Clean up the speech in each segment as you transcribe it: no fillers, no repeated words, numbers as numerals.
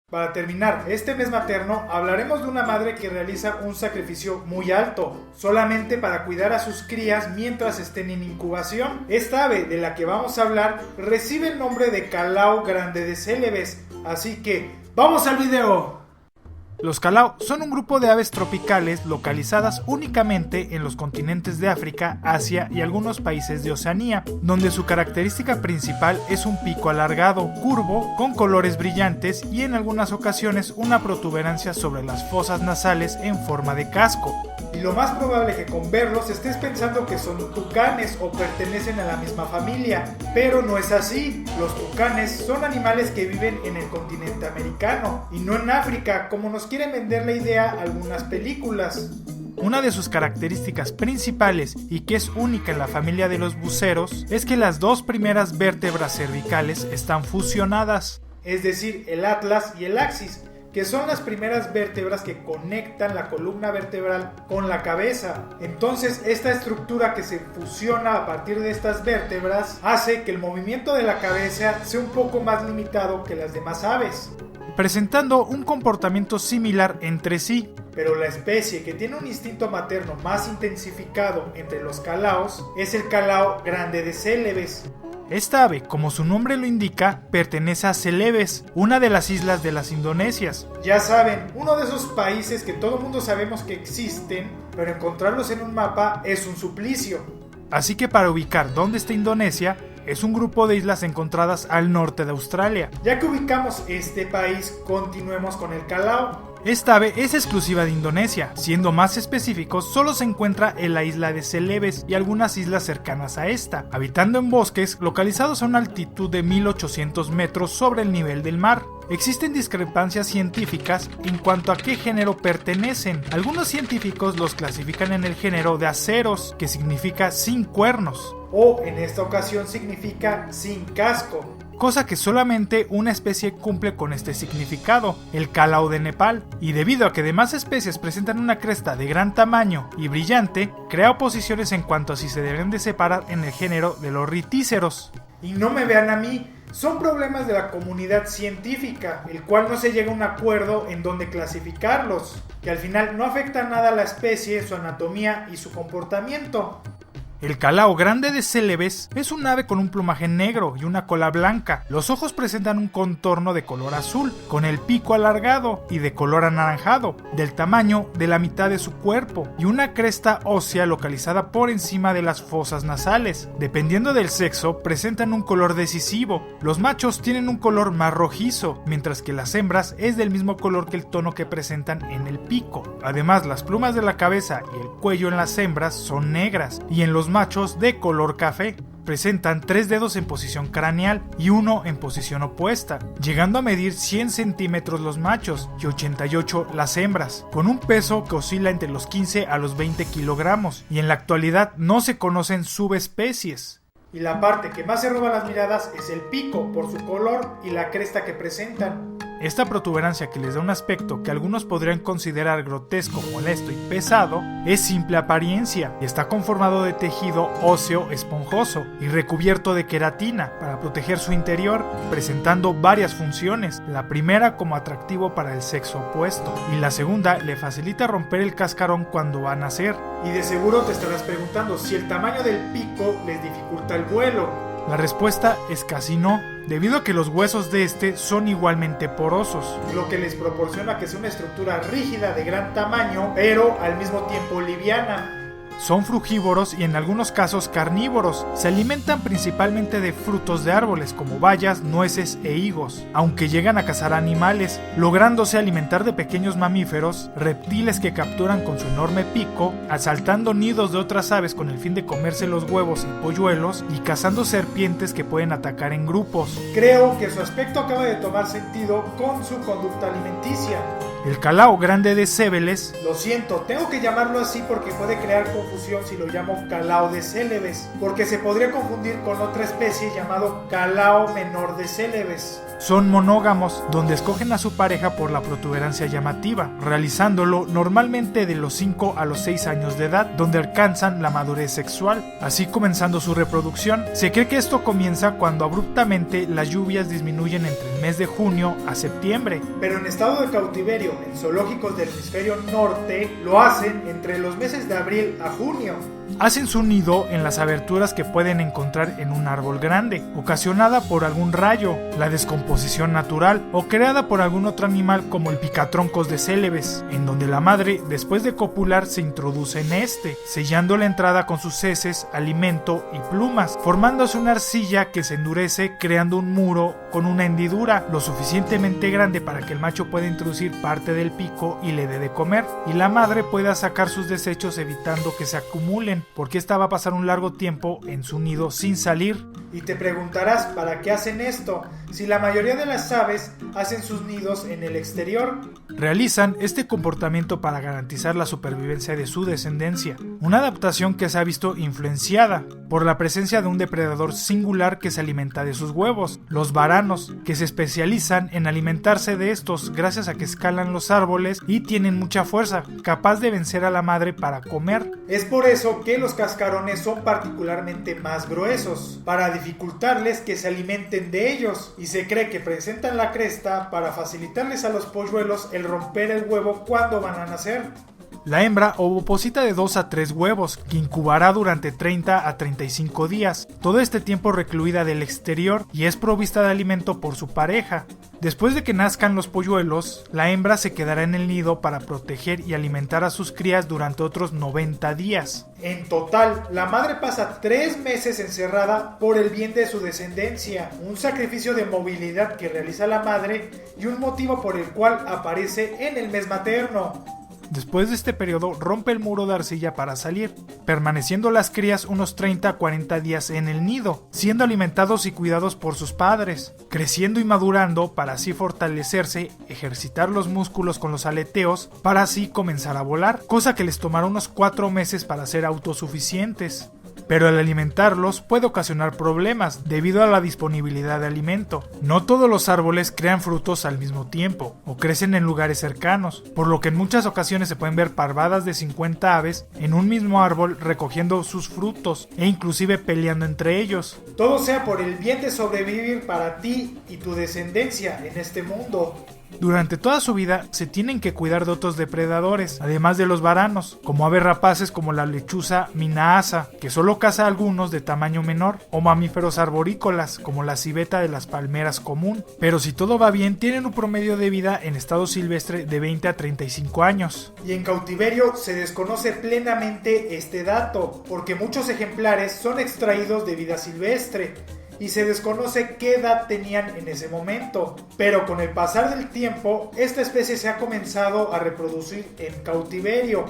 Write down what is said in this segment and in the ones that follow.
Para terminar este mes materno, hablaremos de una madre que realiza un sacrificio muy alto, solamente para cuidar a sus crías mientras estén en incubación. Esta ave de la que vamos a hablar recibe el nombre de calao grande de Célebes, así que ¡vamos al video! Los calao son un grupo de aves tropicales localizadas únicamente en los continentes de África, Asia y algunos países de Oceanía, donde su característica principal es un pico alargado, curvo, con colores brillantes y en algunas ocasiones una protuberancia sobre las fosas nasales en forma de casco. Y lo más probable que con verlos estés pensando que son tucanes o pertenecen a la misma familia, pero no es así. Los tucanes son animales que viven en el continente americano y no en África, como nos quieren vender la idea algunas películas. Una de sus características principales y que es única en la familia de los buceros es que las dos primeras vértebras cervicales están fusionadas, es decir, el atlas y el axis, que son las primeras vértebras que conectan la columna vertebral con la cabeza. Entonces, esta estructura que se fusiona a partir de estas vértebras hace que el movimiento de la cabeza sea un poco más limitado que las demás aves, presentando un comportamiento similar entre sí. Pero la especie que tiene un instinto materno más intensificado entre los calaos es el calao grande de Célebes. Esta ave, como su nombre lo indica, pertenece a Celebes, una de las islas de las Indonesias. Ya saben, uno de esos países que todo mundo sabemos que existen, pero encontrarlos en un mapa es un suplicio. Así que para ubicar dónde está Indonesia, es un grupo de islas encontradas al norte de Australia. Ya que ubicamos este país, continuemos con el calao. Esta ave es exclusiva de Indonesia, siendo más específicos, solo se encuentra en la isla de Celebes y algunas islas cercanas a esta, habitando en bosques localizados a una altitud de 1800 metros sobre el nivel del mar. Existen discrepancias científicas en cuanto a qué género pertenecen. Algunos científicos los clasifican en el género de aceros, que significa sin cuernos, o en esta ocasión significa sin casco, cosa que solamente una especie cumple con este significado, el calao de Nepal, y debido a que demás especies presentan una cresta de gran tamaño y brillante, crea oposiciones en cuanto a si se deben de separar en el género de los ritíceros. Y no me vean a mí, son problemas de la comunidad científica, el cual no se llega a un acuerdo en donde clasificarlos, que al final no afecta nada a la especie, su anatomía y su comportamiento. El calao grande de Célebes es un ave con un plumaje negro y una cola blanca. Los ojos presentan un contorno de color azul, con el pico alargado y de color anaranjado, del tamaño de la mitad de su cuerpo, y una cresta ósea localizada por encima de las fosas nasales. Dependiendo del sexo, presentan un color decisivo. Los machos tienen un color más rojizo, mientras que las hembras es del mismo color que el tono que presentan en el pico. Además, las plumas de la cabeza y el cuello en las hembras son negras, y en los machos de color café. Presentan 3 dedos en posición craneal y 1 en posición opuesta, llegando a medir 100 centímetros los machos y 88 las hembras, con un peso que oscila entre los 15 a los 20 kilogramos, y en la actualidad no se conocen subespecies. Y la parte que más se roba las miradas es el pico, por su color y la cresta que presentan. Esta protuberancia, que les da un aspecto que algunos podrían considerar grotesco, molesto y pesado, es simple apariencia y está conformado de tejido óseo esponjoso y recubierto de queratina para proteger su interior, presentando varias funciones. La primera como atractivo para el sexo opuesto, y la segunda le facilita romper el cascarón cuando va a nacer. Y de seguro te estarás preguntando si el tamaño del pico les dificulta el vuelo. La respuesta es casi no, debido a que los huesos de este son igualmente porosos, lo que les proporciona que sea una estructura rígida de gran tamaño, pero al mismo tiempo liviana. Son frugívoros y en algunos casos carnívoros. Se alimentan principalmente de frutos de árboles como bayas, nueces e higos, aunque llegan a cazar animales, lográndose alimentar de pequeños mamíferos, reptiles que capturan con su enorme pico, asaltando nidos de otras aves con el fin de comerse los huevos y polluelos, y cazando serpientes que pueden atacar en grupos. Creo que su aspecto acaba de tomar sentido con su conducta alimenticia. El calao grande de Célebes, lo siento, tengo que llamarlo así porque puede crear confusión si lo llamo calao de Célebes, porque se podría confundir con otra especie llamado calao menor de Célebes. Son monógamos, donde escogen a su pareja por la protuberancia llamativa, realizándolo normalmente de los 5 a los 6 años de edad, donde alcanzan la madurez sexual, así comenzando su reproducción. Se cree que esto comienza cuando abruptamente las lluvias disminuyen entre el mes de junio a septiembre. Pero en estado de cautiverio, en zoológicos del hemisferio norte, lo hacen entre los meses de abril a junio. Hacen su nido en las aberturas que pueden encontrar en un árbol grande, ocasionada por algún rayo, la descomposición natural o creada por algún otro animal como el picatroncos de Célebes, en donde la madre, después de copular, se introduce en este, sellando la entrada con sus heces, alimento y plumas, formándose una arcilla que se endurece creando un muro con una hendidura lo suficientemente grande para que el macho pueda introducir parte del pico y le dé de comer, y la madre pueda sacar sus desechos evitando que se acumulen, porque esta va a pasar un largo tiempo en su nido sin salir. Y te preguntarás, ¿para qué hacen esto? Si la mayoría de las aves hacen sus nidos en el exterior. Realizan este comportamiento para garantizar la supervivencia de su descendencia, una adaptación que se ha visto influenciada por la presencia de un depredador singular que se alimenta de sus huevos, los varanos, que se especializan en alimentarse de estos gracias a que escalan los árboles y tienen mucha fuerza, capaz de vencer a la madre para comer. Es por eso que los cascarones son particularmente más gruesos, para dificultarles que se alimenten de ellos, y se cree que presentan la cresta para facilitarles a los polluelos el romper el huevo cuando van a nacer. La hembra ovoposita de 2 a 3 huevos, que incubará durante 30 a 35 días, todo este tiempo recluida del exterior, y es provista de alimento por su pareja. Después de que nazcan los polluelos, la hembra se quedará en el nido para proteger y alimentar a sus crías durante otros 90 días. En total, la madre pasa 3 meses encerrada por el bien de su descendencia, un sacrificio de movilidad que realiza la madre y un motivo por el cual aparece en el mes materno. Después de este periodo rompe el muro de arcilla para salir, permaneciendo las crías unos 30 a 40 días en el nido, siendo alimentados y cuidados por sus padres, creciendo y madurando para así fortalecerse, ejercitar los músculos con los aleteos para así comenzar a volar, cosa que les tomará unos 4 meses para ser autosuficientes. Pero el alimentarlos puede ocasionar problemas debido a la disponibilidad de alimento. No todos los árboles crean frutos al mismo tiempo o crecen en lugares cercanos, por lo que en muchas ocasiones se pueden ver parvadas de 50 aves en un mismo árbol recogiendo sus frutos e inclusive peleando entre ellos. Todo sea por el bien de sobrevivir para ti y tu descendencia en este mundo. Durante toda su vida se tienen que cuidar de otros depredadores, además de los varanos, como aves rapaces como la lechuza minaasa, que solo caza algunos de tamaño menor, o mamíferos arborícolas, como la civeta de las palmeras común. Pero si todo va bien, tienen un promedio de vida en estado silvestre de 20 a 35 años. Y en cautiverio se desconoce plenamente este dato, porque muchos ejemplares son extraídos de vida silvestre, y se desconoce qué edad tenían en ese momento. Pero con el pasar del tiempo, esta especie se ha comenzado a reproducir en cautiverio,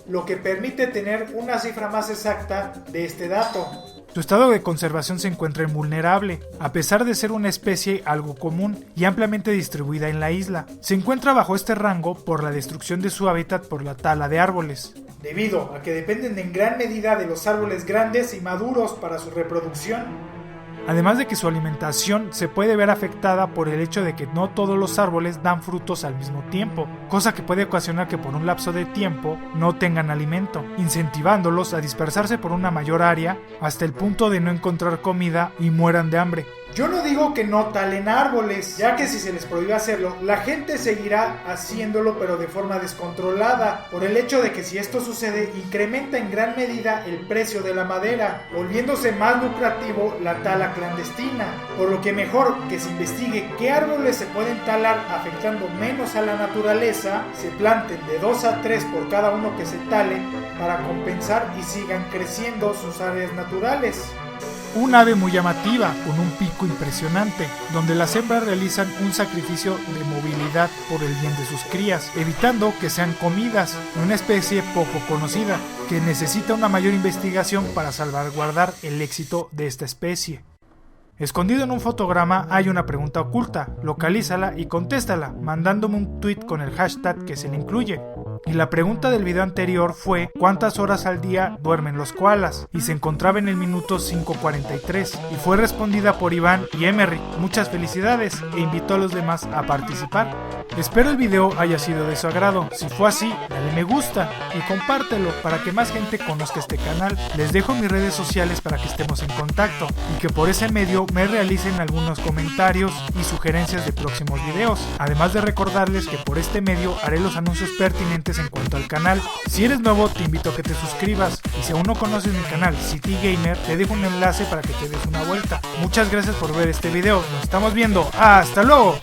lo que permite tener una cifra más exacta de este dato. Su estado de conservación se encuentra invulnerable, a pesar de ser una especie algo común y ampliamente distribuida en la isla. Se encuentra bajo este rango por la destrucción de su hábitat por la tala de árboles, debido a que dependen en gran medida de los árboles grandes y maduros para su reproducción. Además de que su alimentación se puede ver afectada por el hecho de que no todos los árboles dan frutos al mismo tiempo, cosa que puede ocasionar que por un lapso de tiempo no tengan alimento, incentivándolos a dispersarse por una mayor área hasta el punto de no encontrar comida y mueran de hambre. Yo no digo que no talen árboles, ya que si se les prohíbe hacerlo, la gente seguirá haciéndolo pero de forma descontrolada, por el hecho de que si esto sucede, incrementa en gran medida el precio de la madera, volviéndose más lucrativo la tala clandestina, por lo que mejor que se investigue qué árboles se pueden talar afectando menos a la naturaleza, se planten de 2 a 3 por cada uno que se tale para compensar y sigan creciendo sus áreas naturales. Un ave muy llamativa, con un pico impresionante, donde las hembras realizan un sacrificio de movilidad por el bien de sus crías, evitando que sean comidas, una especie poco conocida, que necesita una mayor investigación para salvaguardar el éxito de esta especie. Escondido en un fotograma hay una pregunta oculta, localízala y contéstala, mandándome un tweet con el hashtag que se le incluye. Y la pregunta del video anterior fue ¿cuántas horas al día duermen los koalas? Y se encontraba en el minuto 5:43 y fue respondida por Iván y Emery. Muchas felicidades e invito a los demás a participar. Espero el video haya sido de su agrado. Si fue así, dale me gusta y compártelo para que más gente conozca este canal. Les dejo mis redes sociales para que estemos en contacto y que por ese medio me realicen algunos comentarios y sugerencias de próximos videos. Además de recordarles que por este medio haré los anuncios pertinentes en cuanto al canal. Si eres nuevo, te invito a que te suscribas y si aún no conoces mi canal City Gamer, te dejo un enlace para que te des una vuelta. Muchas gracias por ver este video. Nos estamos viendo. ¡Hasta luego!